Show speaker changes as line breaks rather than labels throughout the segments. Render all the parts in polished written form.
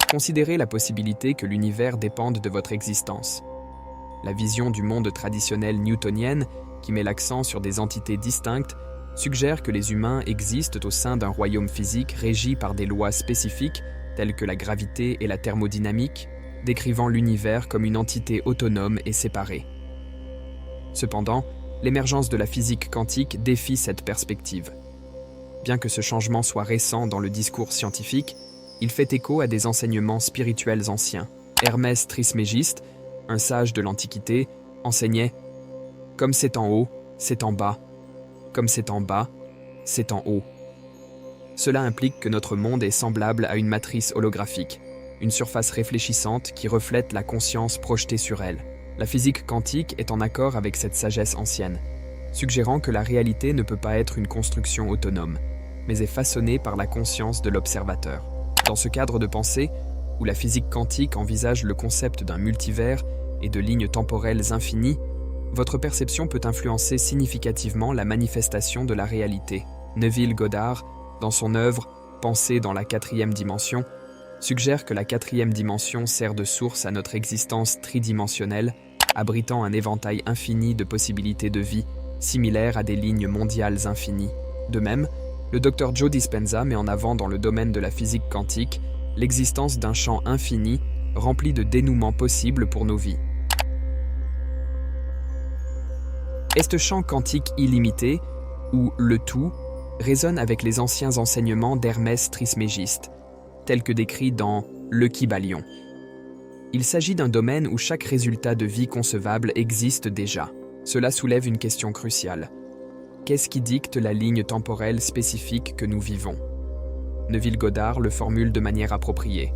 Considérez la possibilité que l'univers dépende de votre existence. La vision du monde traditionnelle newtonienne, qui met l'accent sur des entités distinctes, suggère que les humains existent au sein d'un royaume physique régi par des lois spécifiques telles que la gravité et la thermodynamique, décrivant l'univers comme une entité autonome et séparée. Cependant, l'émergence de la physique quantique défie cette perspective. Bien que ce changement soit récent dans le discours scientifique, il fait écho à des enseignements spirituels anciens. Hermès Trismégiste, un sage de l'Antiquité, enseignait « Comme c'est en haut, c'est en bas. Comme c'est en bas, c'est en haut. » Cela implique que notre monde est semblable à une matrice holographique, une surface réfléchissante qui reflète la conscience projetée sur elle. La physique quantique est en accord avec cette sagesse ancienne, suggérant que la réalité ne peut pas être une construction autonome, mais est façonnée par la conscience de l'observateur. Dans ce cadre de pensée, où la physique quantique envisage le concept d'un multivers et de lignes temporelles infinies, votre perception peut influencer significativement la manifestation de la réalité. Neville Goddard, dans son œuvre « Pensée dans la quatrième dimension », suggère que la quatrième dimension sert de source à notre existence tridimensionnelle, abritant un éventail infini de possibilités de vie, similaires à des lignes mondiales infinies. De même, le Dr Joe Dispenza met en avant dans le domaine de la physique quantique l'existence d'un champ infini rempli de dénouements possibles pour nos vies. Ce champ quantique illimité, ou le tout, résonne avec les anciens enseignements d'Hermès Trismégiste, tels que décrits dans Le Kybalion. Il s'agit d'un domaine où chaque résultat de vie concevable existe déjà. Cela soulève une question cruciale. Qu'est-ce qui dicte la ligne temporelle spécifique que nous vivons? Neville Goddard le formule de manière appropriée.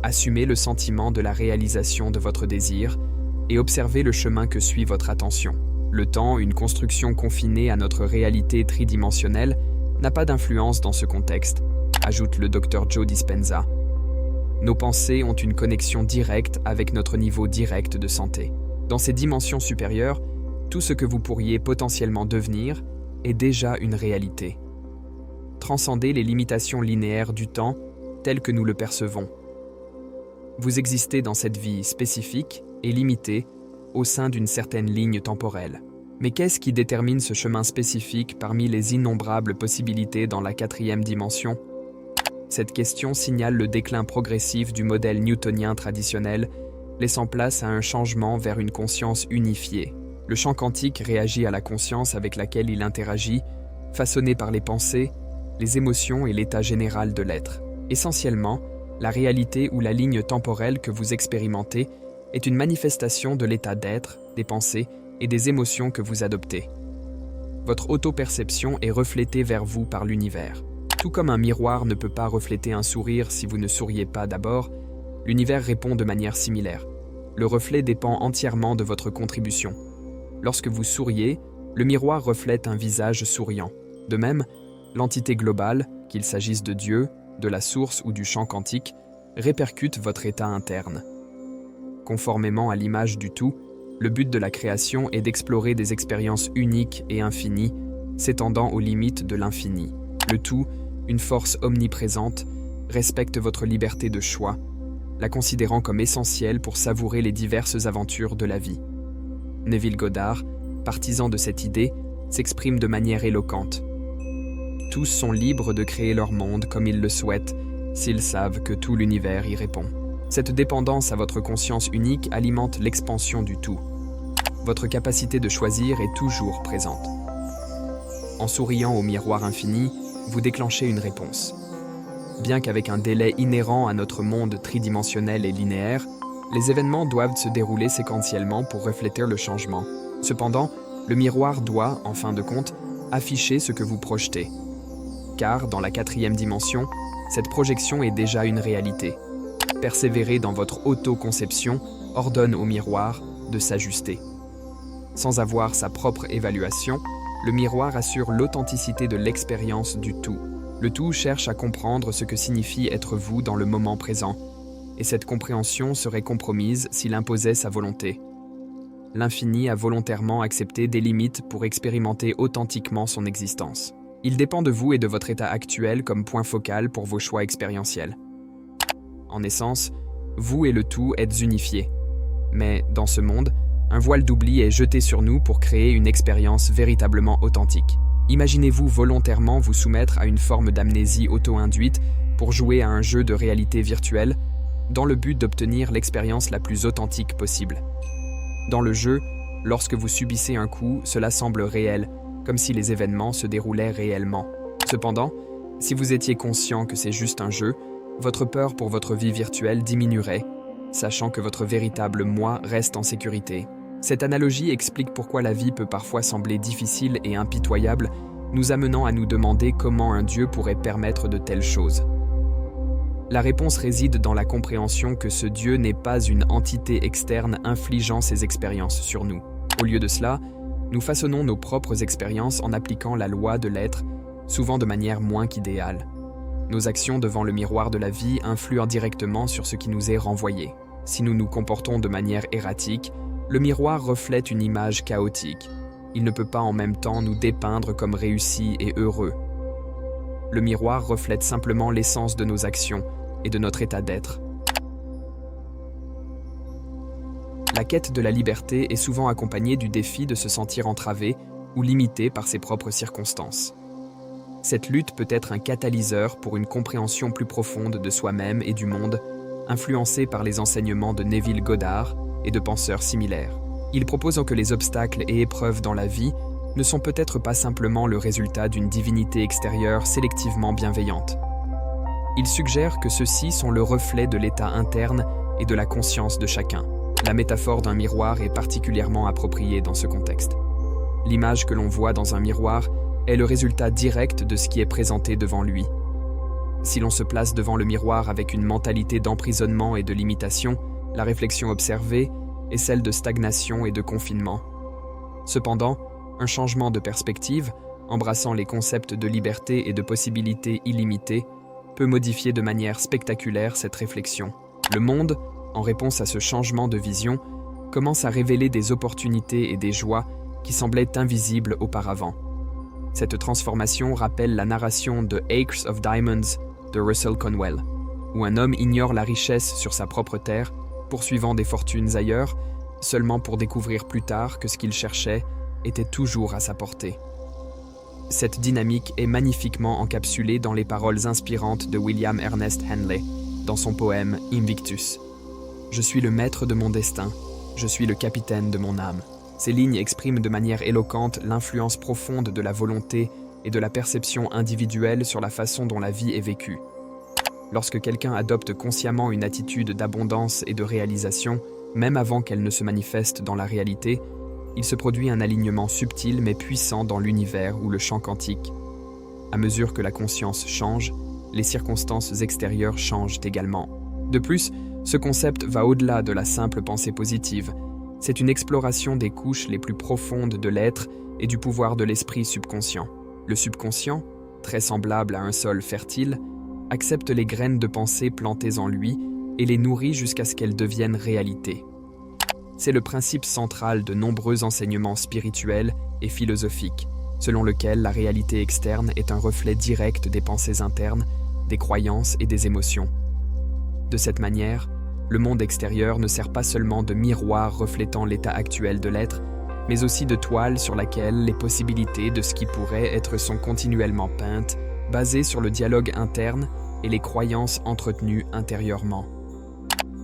Assumez le sentiment de la réalisation de votre désir et observez le chemin que suit votre attention. Le temps, une construction confinée à notre réalité tridimensionnelle, n'a pas d'influence dans ce contexte, ajoute le Dr Joe Dispenza. Nos pensées ont une connexion directe avec notre niveau direct de santé. Dans ces dimensions supérieures, tout ce que vous pourriez potentiellement devenir est déjà une réalité. Transcendez les limitations linéaires du temps telles que nous le percevons. Vous existez dans cette vie spécifique et limitée au sein d'une certaine ligne temporelle. Mais qu'est-ce qui détermine ce chemin spécifique parmi les innombrables possibilités dans la quatrième dimension? Cette question signale le déclin progressif du modèle newtonien traditionnel, laissant place à un changement vers une conscience unifiée. Le champ quantique réagit à la conscience avec laquelle il interagit, façonné par les pensées, les émotions et l'état général de l'être. Essentiellement, la réalité ou la ligne temporelle que vous expérimentez est une manifestation de l'état d'être, des pensées et des émotions que vous adoptez. Votre auto-perception est reflétée vers vous par l'univers. Tout comme un miroir ne peut pas refléter un sourire si vous ne souriez pas d'abord, l'univers répond de manière similaire. Le reflet dépend entièrement de votre contribution. Lorsque vous souriez, le miroir reflète un visage souriant. De même, l'entité globale, qu'il s'agisse de Dieu, de la source ou du champ quantique, répercute votre état interne. Conformément à l'image du tout, le but de la création est d'explorer des expériences uniques et infinies, s'étendant aux limites de l'infini. Le tout, une force omniprésente, respecte votre liberté de choix, la considérant comme essentielle pour savourer les diverses aventures de la vie. Neville Goddard, partisan de cette idée, s'exprime de manière éloquente. Tous sont libres de créer leur monde comme ils le souhaitent, s'ils savent que tout l'univers y répond. Cette dépendance à votre conscience unique alimente l'expansion du tout. Votre capacité de choisir est toujours présente. En souriant au miroir infini, vous déclenchez une réponse. Bien qu'avec un délai inhérent à notre monde tridimensionnel et linéaire, les événements doivent se dérouler séquentiellement pour refléter le changement. Cependant, le miroir doit, en fin de compte, afficher ce que vous projetez. Car, dans la quatrième dimension, cette projection est déjà une réalité. Persévérer dans votre autoconception ordonne au miroir de s'ajuster. Sans avoir sa propre évaluation, le miroir assure l'authenticité de l'expérience du tout. Le tout cherche à comprendre ce que signifie être vous dans le moment présent, et cette compréhension serait compromise s'il imposait sa volonté. L'infini a volontairement accepté des limites pour expérimenter authentiquement son existence. Il dépend de vous et de votre état actuel comme point focal pour vos choix expérientiels. En essence, vous et le tout êtes unifiés. Mais dans ce monde, un voile d'oubli est jeté sur nous pour créer une expérience véritablement authentique. Imaginez-vous volontairement vous soumettre à une forme d'amnésie auto-induite pour jouer à un jeu de réalité virtuelle dans le but d'obtenir l'expérience la plus authentique possible. Dans le jeu, lorsque vous subissez un coup, cela semble réel, comme si les événements se déroulaient réellement. Cependant, si vous étiez conscient que c'est juste un jeu, votre peur pour votre vie virtuelle diminuerait, sachant que votre véritable moi reste en sécurité. Cette analogie explique pourquoi la vie peut parfois sembler difficile et impitoyable, nous amenant à nous demander comment un Dieu pourrait permettre de telles choses. La réponse réside dans la compréhension que ce Dieu n'est pas une entité externe infligeant ses expériences sur nous. Au lieu de cela, nous façonnons nos propres expériences en appliquant la loi de l'être, souvent de manière moins qu'idéale. Nos actions devant le miroir de la vie influent directement sur ce qui nous est renvoyé. Si nous nous comportons de manière erratique, le miroir reflète une image chaotique. Il ne peut pas en même temps nous dépeindre comme réussis et heureux. Le miroir reflète simplement l'essence de nos actions et de notre état d'être. La quête de la liberté est souvent accompagnée du défi de se sentir entravé ou limité par ses propres circonstances. Cette lutte peut être un catalyseur pour une compréhension plus profonde de soi-même et du monde, influencée par les enseignements de Neville Goddard et de penseurs similaires. Il propose que les obstacles et épreuves dans la vie ne sont peut-être pas simplement le résultat d'une divinité extérieure sélectivement bienveillante. Il suggère que ceux-ci sont le reflet de l'état interne et de la conscience de chacun. La métaphore d'un miroir est particulièrement appropriée dans ce contexte. L'image que l'on voit dans un miroir est le résultat direct de ce qui est présenté devant lui. Si l'on se place devant le miroir avec une mentalité d'emprisonnement et de limitation, la réflexion observée est celle de stagnation et de confinement. Cependant, un changement de perspective, embrassant les concepts de liberté et de possibilités illimitées, peut modifier de manière spectaculaire cette réflexion. Le monde, en réponse à ce changement de vision, commence à révéler des opportunités et des joies qui semblaient invisibles auparavant. Cette transformation rappelle la narration de Acres of Diamonds de Russell Conwell, où un homme ignore la richesse sur sa propre terre, poursuivant des fortunes ailleurs, seulement pour découvrir plus tard que ce qu'il cherchait était toujours à sa portée. Cette dynamique est magnifiquement encapsulée dans les paroles inspirantes de William Ernest Henley, dans son poème Invictus. « Je suis le maître de mon destin, je suis le capitaine de mon âme ». Ces lignes expriment de manière éloquente l'influence profonde de la volonté et de la perception individuelle sur la façon dont la vie est vécue. Lorsque quelqu'un adopte consciemment une attitude d'abondance et de réalisation, même avant qu'elle ne se manifeste dans la réalité, il se produit un alignement subtil mais puissant dans l'univers ou le champ quantique. À mesure que la conscience change, les circonstances extérieures changent également. De plus, ce concept va au-delà de la simple pensée positive. C'est une exploration des couches les plus profondes de l'être et du pouvoir de l'esprit subconscient. Le subconscient, très semblable à un sol fertile, accepte les graines de pensée plantées en lui et les nourrit jusqu'à ce qu'elles deviennent réalité. C'est le principe central de nombreux enseignements spirituels et philosophiques, selon lequel la réalité externe est un reflet direct des pensées internes, des croyances et des émotions. De cette manière, le monde extérieur ne sert pas seulement de miroir reflétant l'état actuel de l'être, mais aussi de toile sur laquelle les possibilités de ce qui pourrait être sont continuellement peintes, basées sur le dialogue interne et les croyances entretenues intérieurement.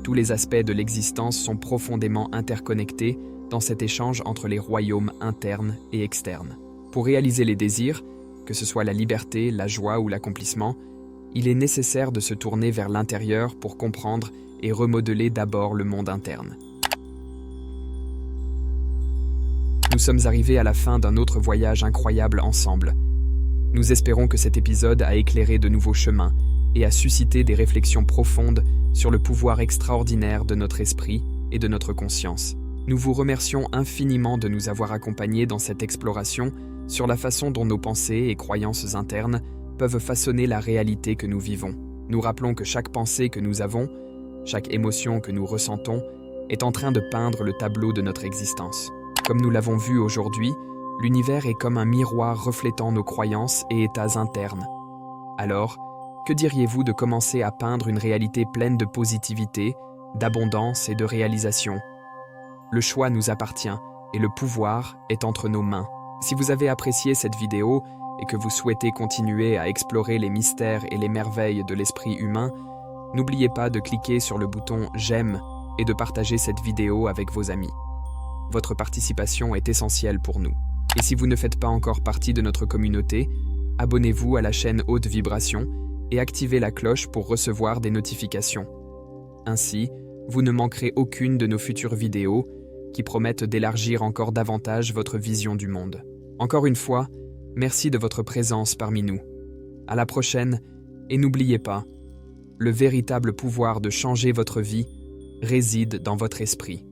Tous les aspects de l'existence sont profondément interconnectés dans cet échange entre les royaumes internes et externes. Pour réaliser les désirs, que ce soit la liberté, la joie ou l'accomplissement, il est nécessaire de se tourner vers l'intérieur pour comprendre et remodeler d'abord le monde interne. Nous sommes arrivés à la fin d'un autre voyage incroyable ensemble. Nous espérons que cet épisode a éclairé de nouveaux chemins et a suscité des réflexions profondes sur le pouvoir extraordinaire de notre esprit et de notre conscience. Nous vous remercions infiniment de nous avoir accompagnés dans cette exploration sur la façon dont nos pensées et croyances internes peuvent façonner la réalité que nous vivons. Nous rappelons que chaque pensée que nous avons, chaque émotion que nous ressentons, est en train de peindre le tableau de notre existence. Comme nous l'avons vu aujourd'hui, l'univers est comme un miroir reflétant nos croyances et états internes. Alors, Que diriez-vous de commencer à peindre une réalité pleine de positivité, d'abondance et de réalisation? Le choix nous appartient et le pouvoir est entre nos mains. Si vous avez apprécié cette vidéo et que vous souhaitez continuer à explorer les mystères et les merveilles de l'esprit humain, n'oubliez pas de cliquer sur le bouton « J'aime » et de partager cette vidéo avec vos amis. Votre participation est essentielle pour nous. Et si vous ne faites pas encore partie de notre communauté, abonnez-vous à la chaîne Haute Vibration et activez la cloche pour recevoir des notifications. Ainsi, vous ne manquerez aucune de nos futures vidéos qui promettent d'élargir encore davantage votre vision du monde. Encore une fois, merci de votre présence parmi nous. À la prochaine, et n'oubliez pas, le véritable pouvoir de changer votre vie réside dans votre esprit.